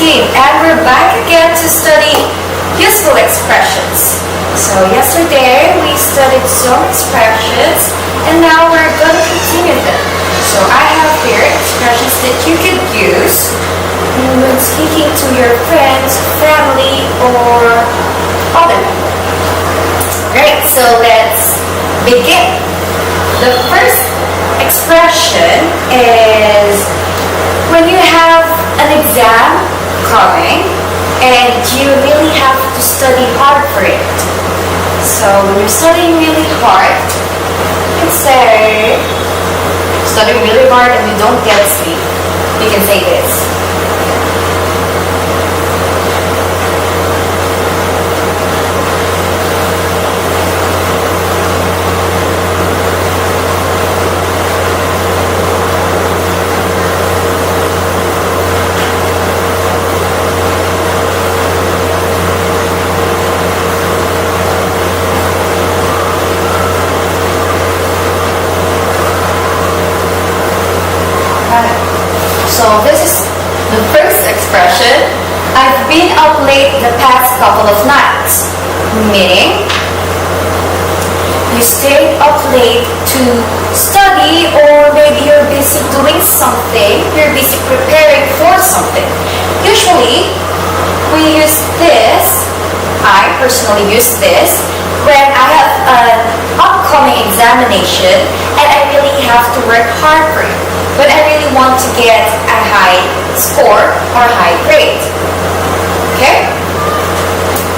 Team, and we're back again to study useful expressions. So yesterday we studied some expressions and now we're going to continue them. So I have here expressions that you could use when speaking to your friends, family, or other people. Alright, so let's begin. The first expression is when you have an exam coming and you really have to study hard for it. So when you're studying really hard, you can say, studying really hard and you don't get sleep. You can say this. So this is the first expression. I've been up late the past couple of nights. Meaning, you stayed up late to study, or maybe you're busy doing something, you're busy preparing for something. Usually, we use this, I personally use this, when I have an upcoming examination and I really have to work hard for it. When I really want to get a high score or high grade. Okay?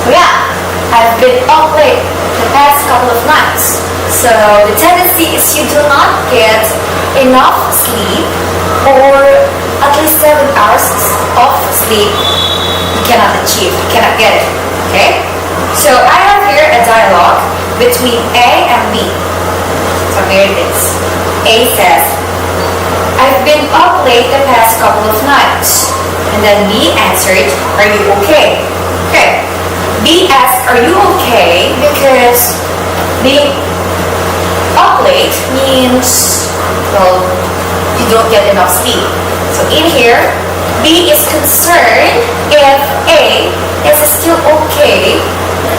So yeah, I've been up late the past couple of nights. So the tendency is you do not get enough sleep, or at least 7 hours of sleep you cannot achieve, you cannot get it. Okay? So I have here a dialogue between A and B. So here it is. A says, I've been up late the past couple of nights. And then B answered, are you okay? Okay. B asked, are you okay? Because being up late means, well, you don't get enough sleep. So in here, B is concerned if A is still okay,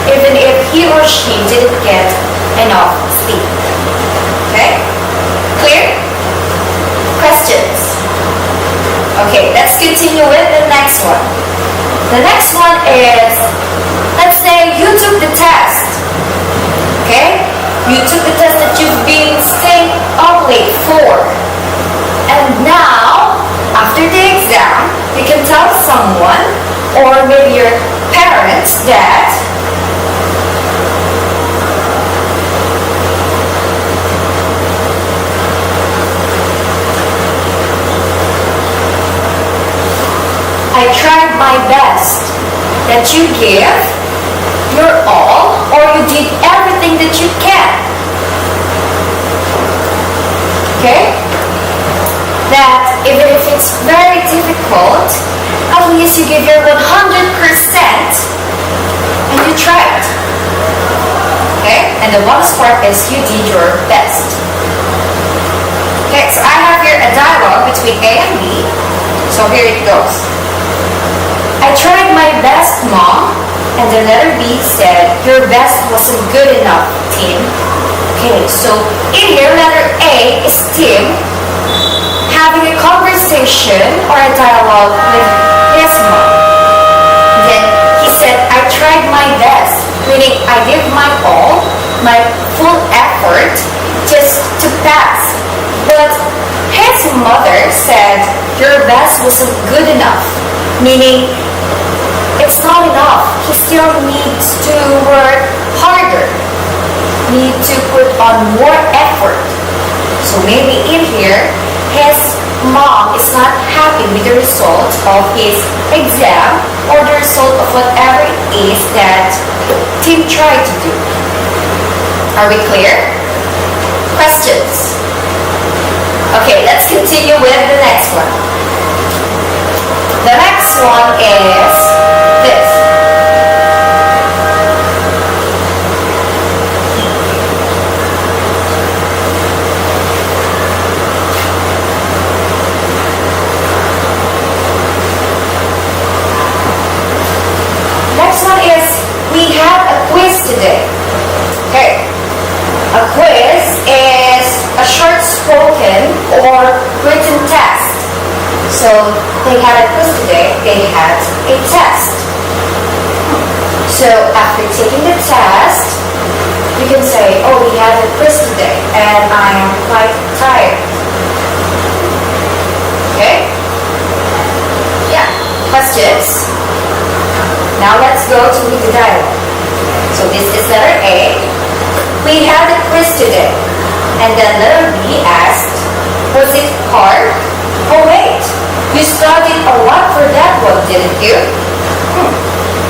even if he or she didn't get enough sleep. Okay? Clear? Questions? Okay, let's continue with the next one. The next one is, let's say you took the test. Okay? You took the test that you've been staying up late for. And now, after the exam, you can tell someone, or maybe your parents, that I tried my best, that you give your all, or you did everything that you can. Okay? That even if it's very difficult, at least you give your 100% and you tried. Okay? And the bonus part is you did your best. Okay, so I have here a dialogue between A and B. So here it goes. I tried my best, Mom. And the letter B said, your best wasn't good enough, Tim. Okay, so in here, letter A is Tim having a conversation or a dialogue with his mom. Then he said, I tried my best, meaning I gave my all, my full effort just to pass. But his mother said, your best wasn't good enough, meaning it's not enough. He still needs to work harder, need to put on more effort. So maybe in here, his mom is not happy with the result of his exam or the result of whatever it is that Tim tried to do. Are we clear? Questions? Okay, let's continue with the next one. The next one is this. they had a quiz today, they had a test. So after taking the test, you can say, oh, we had a quiz today and I am quite tired. Okay? Yeah, questions? Now let's go to the dialogue. So this is letter A. We had a quiz today. And then letter B asked, was it hard? Oh wait, you studied a lot for that one, didn't you?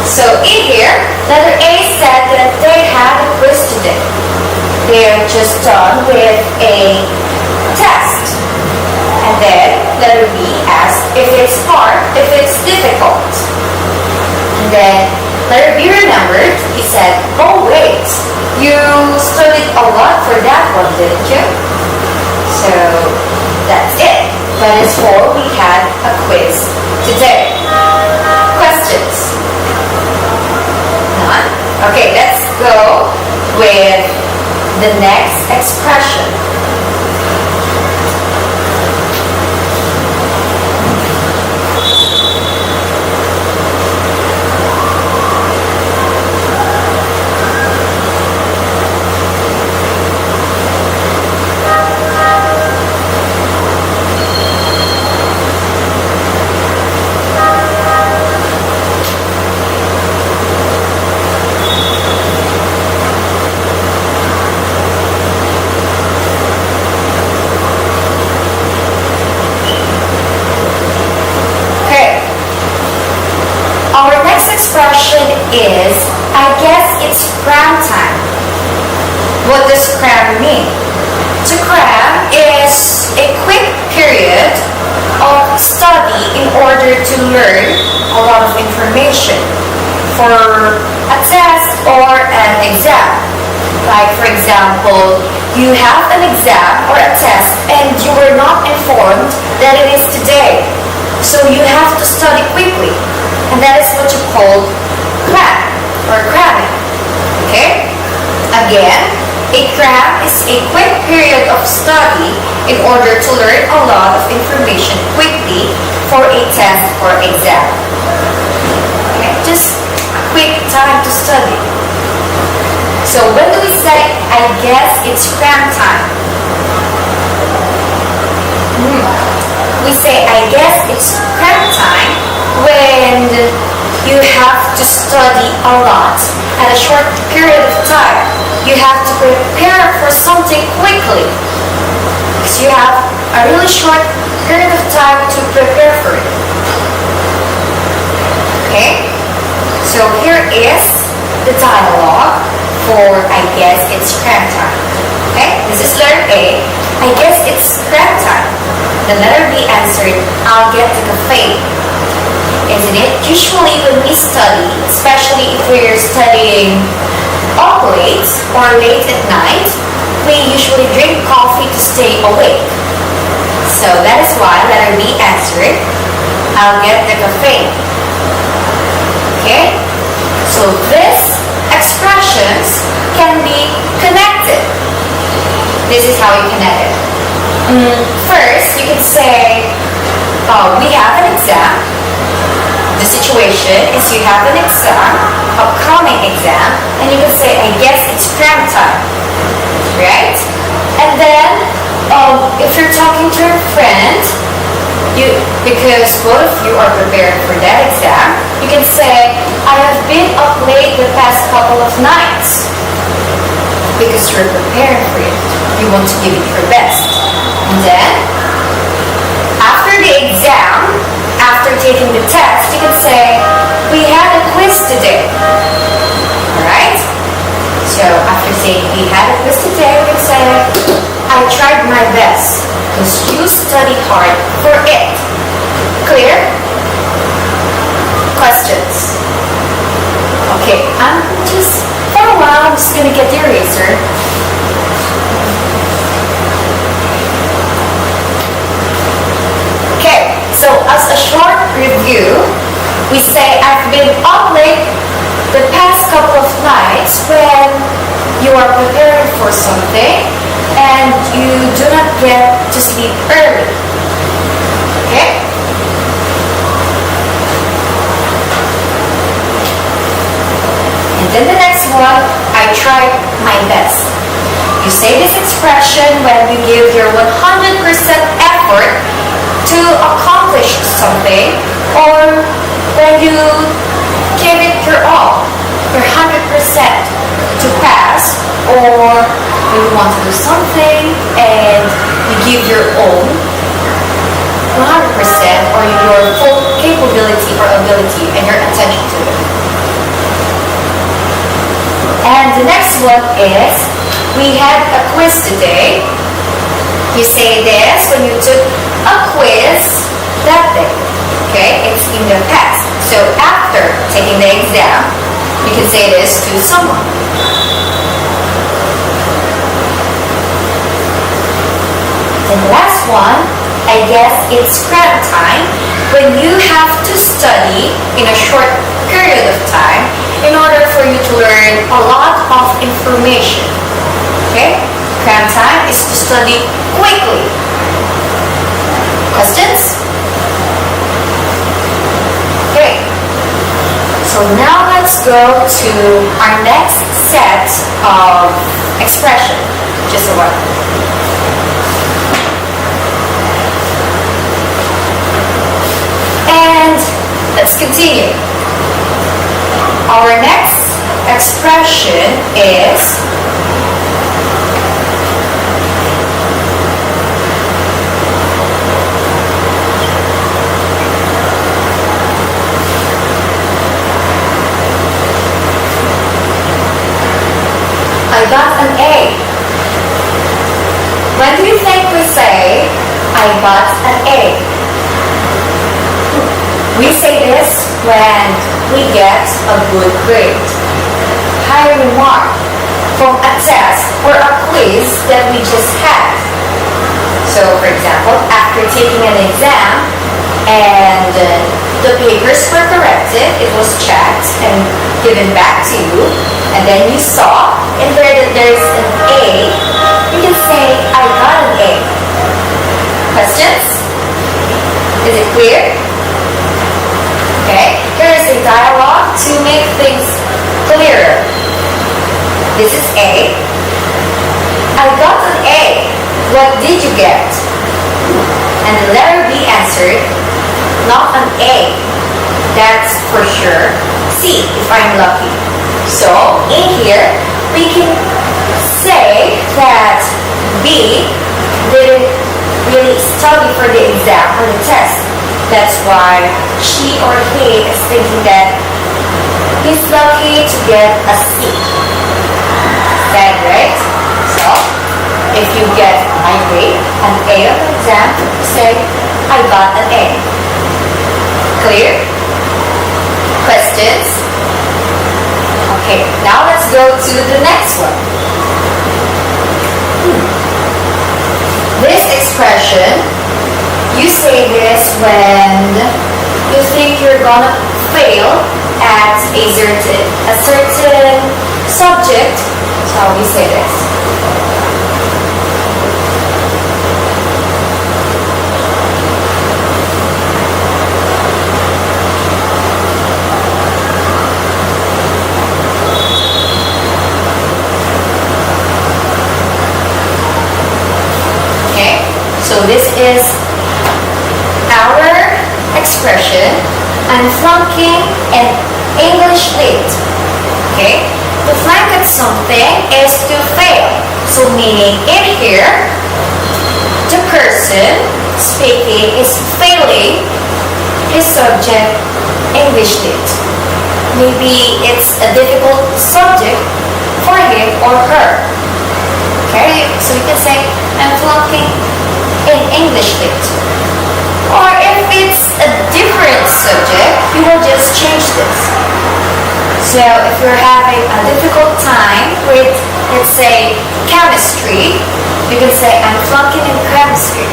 So in here, letter A said that they had a quiz today. They're just done with a test. And then letter B asked if it's hard, if it's difficult. And then letter B remembered, he said, oh wait, you studied a lot for that one, didn't you? So that's it. That is for we had a quiz today. Questions? None? Okay, let's go with the next expression. Expression is, I guess it's cram time. What does cram mean? To cram is a quick period of study in order to learn a lot of information for a test or an exam. Like for example, you have an exam or a test and you were not informed that it is today. So you have to study quickly. And that is what you call cram or cramming. Okay? Again, a cram is a quick period of study in order to learn a lot of information quickly for a test or exam. Okay? Just quick time to study. So when do we say, I guess it's cram time? We say, I guess it's cram time when you have to study a lot at a short period of time. You have to prepare for something quickly because you have a really short period of time to prepare for it. Okay? So here is the dialogue for I guess it's cram time. Okay? This is letter A. I guess it's cram time. The letter B answered, I'll get the cafe. Isn't it? Usually when we study, especially if we're studying up late or late at night, we usually drink coffee to stay awake. So that is why letter B answered, I'll get the cafe. Okay? So these expressions can be connected. This is how you connect it. First, you can say, we have an exam. The situation is you have an exam, upcoming exam, and you can say, I guess it's cram time, right? And then, if you're talking to your friend, because both of you are preparing for that exam, you can say, I have been up late the past couple of nights, because you're preparing for it. You want to give it your best. And then, after the exam, after taking the test, you can say, we had a quiz today. Alright? So after saying we had a quiz today, you can say, I tried my best because you studied hard for it. Clear? Questions? Okay, for a while, I'm just going to get the eraser. Okay, so as a short review, we say I've been up late the past couple of nights when you are preparing for something and you do not get to sleep early. Okay? tried my best. You say this expression when you give your 100% effort to accomplish something, or when you give it your all, your 100% to pass, or when you want to do something and you give your own 100% or your full capability or ability and your attention to it. And the next one is, we had a quiz today. You say this when you took a quiz that day. Okay, it's in the past. So after taking the exam, you can say this to someone. And the last one, I guess it's cram time, when you have to study in a short period of time in order for you to learn a lot of information. Okay? Cram time is to study quickly. Questions? Okay. So now let's go to our next set of expression. Just a while. And let's continue. Our next expression is I got an A. When do you think we say I got an A? We say this when we get a good grade, high remark from a test or a quiz that we just had. So for example, after taking an exam and the papers were corrected, it was checked and given back to you, and then you saw in there that there's an A, you can say, I got an A. Questions? Is it clear? Okay, here is a dialogue to make things clearer. This is A. I got an A. What did you get? And the letter B answered, not an A. That's for sure C, if I'm lucky. So, in here, we can say that B didn't really study for the exam or the test. That's why she or he is thinking that he's lucky to get a C. That right? So, if you get my grade, an A on the exam, you say, I got an A. Clear? Questions? Okay, now let's go to the next one. This expression, you say this when you think you're gonna fail at a certain subject. That's how we say this. Okay, so this is our expression, I'm flunking an English lit. Okay? To flunk at something is to fail. So meaning in here, the person speaking is failing his subject English lit. Maybe it's a difficult subject for him or her. Okay? So you can say, I'm flunking in English lit. Or if it's a different subject, you will just change this. So if you're having a difficult time with, let's say, chemistry, you can say, I'm flunking in chemistry.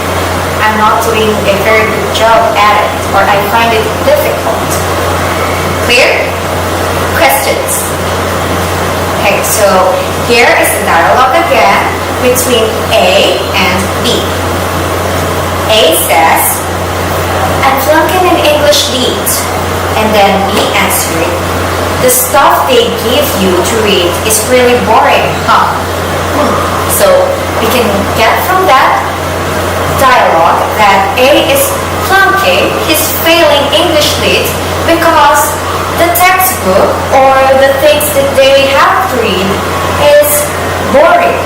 I'm not doing a very good job at it, or I find it difficult. Clear? Questions? Okay, so here is the dialogue again between A and B. A says, I'm flunking in English lit. And then B answered, the stuff they give you to read is really boring, huh? So we can get from that dialogue that A is flunking, he's failing English Lit because the textbook or the things that they have to read is boring.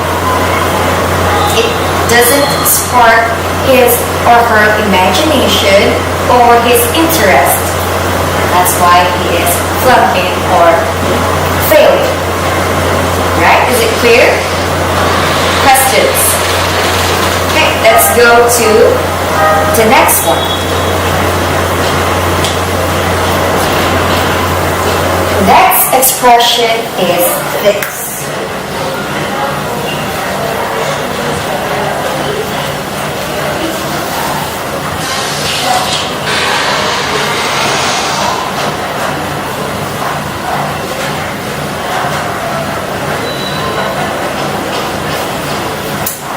It doesn't spark his or her imagination or his interest. That's why he is flunking or failing. Right? Is it clear? Questions? Okay, let's go to the next one. The next expression is this.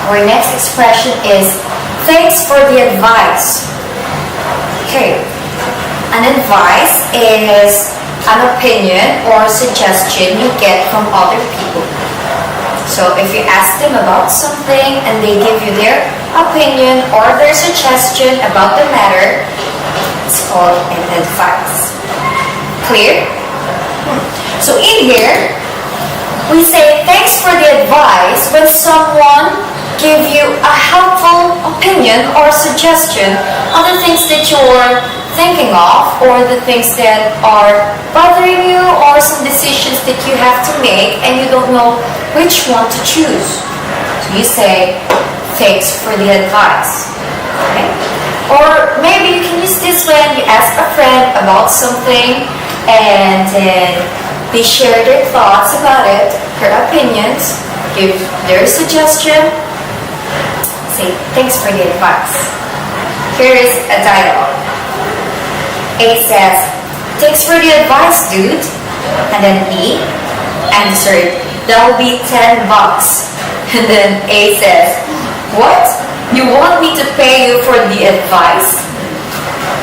Our next expression is thanks for the advice. Okay, an advice is an opinion or suggestion you get from other people. So if you ask them about something and they give you their opinion or their suggestion about the matter, it's called an advice. Clear? So in here, we say thanks for the advice when someone give you a helpful opinion or suggestion on the things that you're thinking of or the things that are bothering you or some decisions that you have to make and you don't know which one to choose. So you say, thanks for the advice. Okay? Or maybe you can use this when you ask a friend about something and then they share their thoughts about it, their opinions, give their suggestion. Say, thanks for the advice. Here is a dialogue. A says, thanks for the advice, dude. And then B answered, that'll be $10. And then A says, what? You want me to pay you for the advice?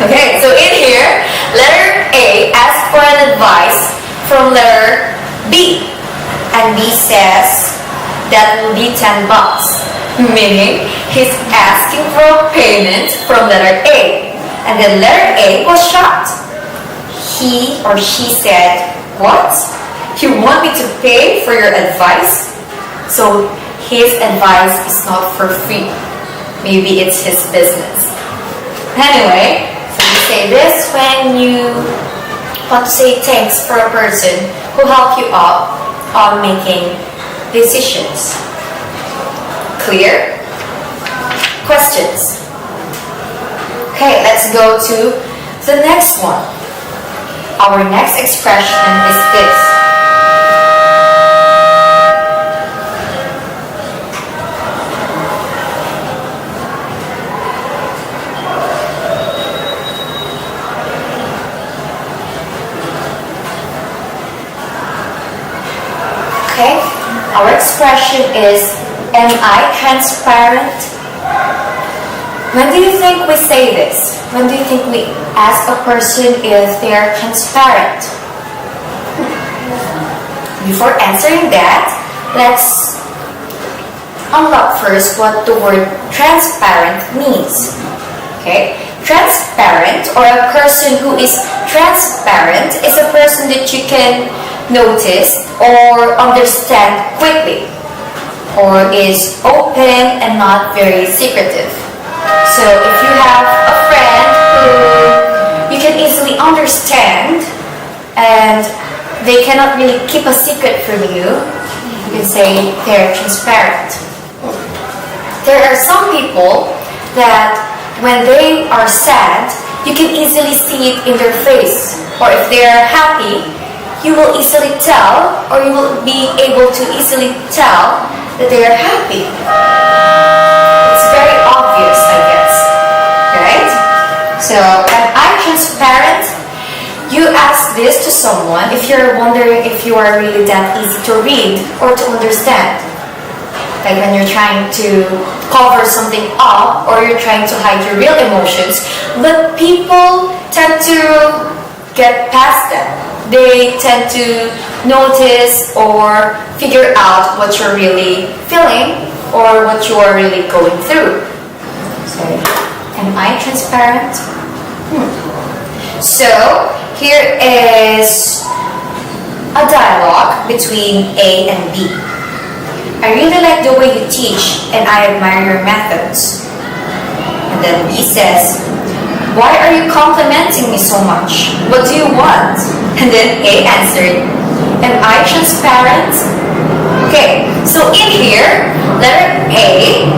Okay, so in here, letter A asks for an advice from letter B. And B says, that will be $10. Meaning, he's asking for a payment from letter A. And then letter A was shocked. He or she said, what? You want me to pay for your advice? So his advice is not for free. Maybe it's his business. Anyway, so you say this when you want to say thanks for a person who helped you out on making decisions. Clear? Questions? Okay, let's go to the next one. Our next expression is this. Okay, our expression is, am I transparent? When do you think we say this? When do you think we ask a person if they are transparent? Before answering that, let's unlock first what the word transparent means. Okay? Transparent, or a person who is transparent, is a person that you can notice or understand quickly, or is open and not very secretive. So if you have a friend who you can easily understand and they cannot really keep a secret from you, you can say they're transparent. There are some people that when they are sad, you can easily see it in their face. Or if they are happy, you will easily tell, or you will be able to easily tell that they are happy. It's very obvious, I guess. Right? So, am I transparent? You ask this to someone if you're wondering if you are really that easy to read or to understand. Like when you're trying to cover something up or you're trying to hide your real emotions, but people tend to get past them. they tend to notice or figure out what you're really feeling or what you are really going through. So, am I transparent? So, here is a dialogue between A and B. I really like the way you teach and I admire your methods. And then B says, why are you complimenting me so much? What do you want? And then A answered, am I transparent? Okay, so in here, letter A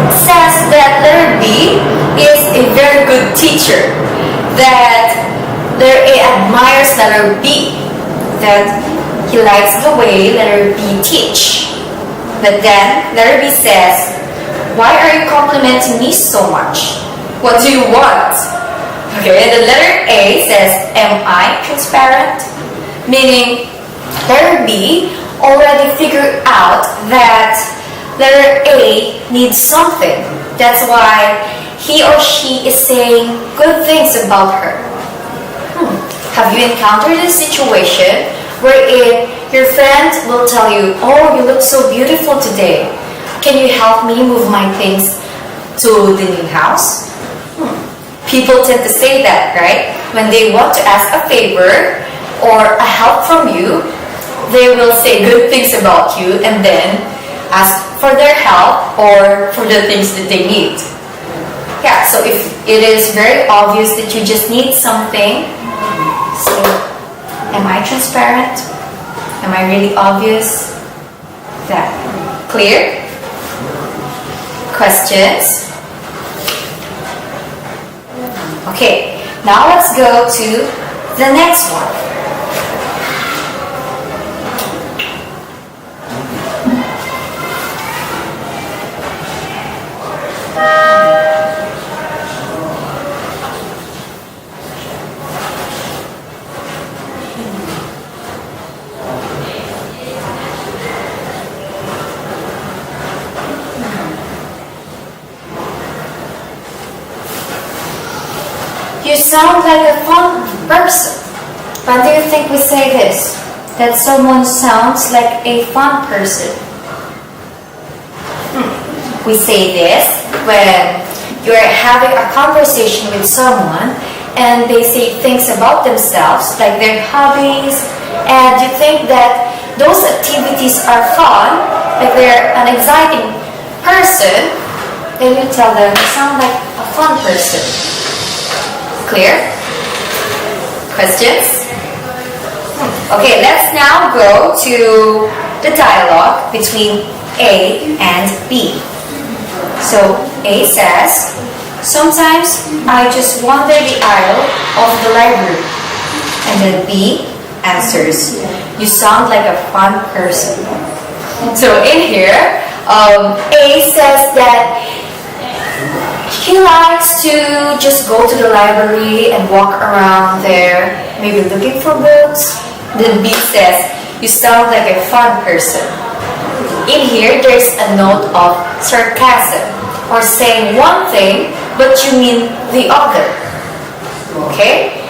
says that letter B is a very good teacher. That letter A admires letter B. That he likes the way letter B teach. But then letter B says, why are you complimenting me so much? What do you want? Okay, the letter A says, am I transparent? Meaning, letter B already figured out that letter A needs something. That's why he or she is saying good things about her. Have you encountered a situation wherein your friend will tell you, oh, you look so beautiful today. Can you help me move my things to the new house? People tend to say that, right? When they want to ask a favor or a help from you, they will say good things about you and then ask for their help or for the things that they need. Yeah, so if it is very obvious that you just need something, say, am I transparent? Am I really obvious? That clear? Questions? Okay, now let's go to the next one. You sound like a fun person. When do you think we say this? That someone sounds like a fun person. We say this when you're having a conversation with someone and they say things about themselves, like their hobbies, and you think that those activities are fun, like they're an exciting person, then you tell them, you sound like a fun person. Clear? Questions? Okay, let's now go to the dialogue between A and B. So A says, sometimes I just wander the aisle of the library. And then B answers, you sound like a fun person. So in here, A says that he likes to just go to the library and walk around there, maybe looking for books. Then B says, you sound like a fun person. In here, there's a note of sarcasm, or saying one thing, but you mean the other. Okay?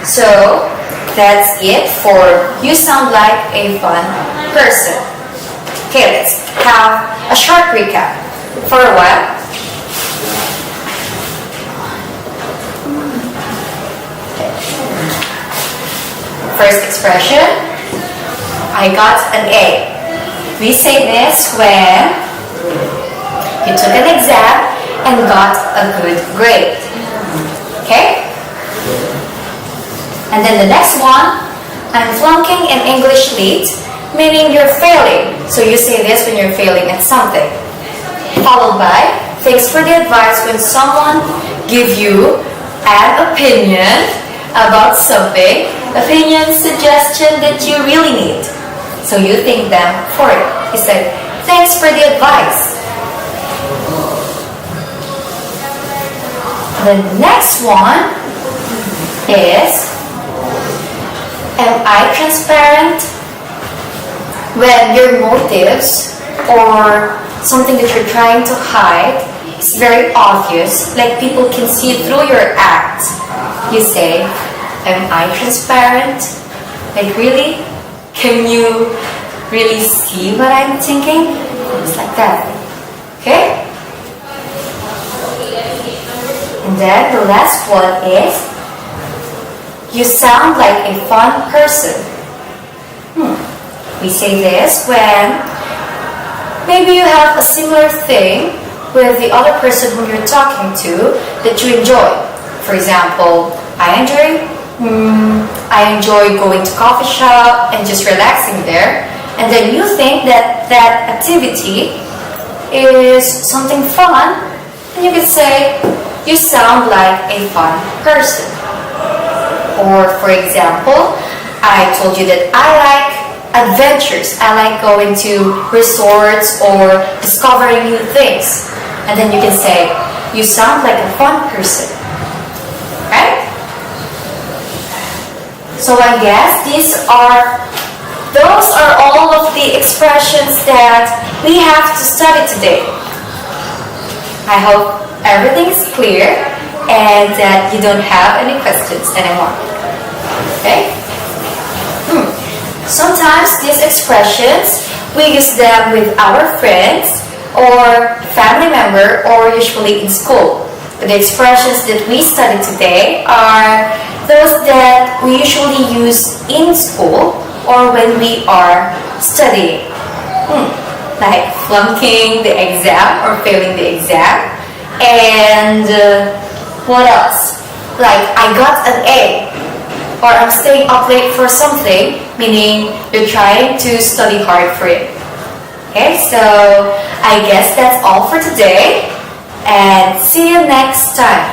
So, that's it for you sound like a fun person. Okay, let's have a short recap for a while. First expression, I got an A. We say this when you took an exam and got a good grade. Okay? And then the next one, I'm flunking in English Lit, meaning you're failing. So you say this when you're failing at something. Followed by, thanks for the advice when someone gives you an opinion about something, opinion, suggestion that you really need. So you thank them for it. He said, thanks for the advice. The next one is, am I transparent? When your motives or something that you're trying to hide is very obvious, like people can see through your act, you say, am I transparent? Like really? Can you really see what I'm thinking? It's like that. Okay? And then the last one is, you sound like a fun person. We say this when maybe you have a similar thing with the other person whom you're talking to that you enjoy. For example, I enjoy going to coffee shop and just relaxing there. And then you think that that activity is something fun, and you could say, you sound like a fun person. Or for example, I told you that I like adventures. I like going to resorts or discovering new things. And then you can say, you sound like a fun person. Right? So I guess those are all of the expressions that we have to study today. I hope everything is clear and that you don't have any questions anymore. Okay? Sometimes these expressions, we use them with our friends or family member or usually in school. But the expressions that we study today are those that we usually use in school or when we are studying. Like flunking the exam or failing the exam. And what else? Like I got an A, or I'm staying up late for something, meaning you're trying to study hard for it. Okay, so I guess that's all for today, and see you next time.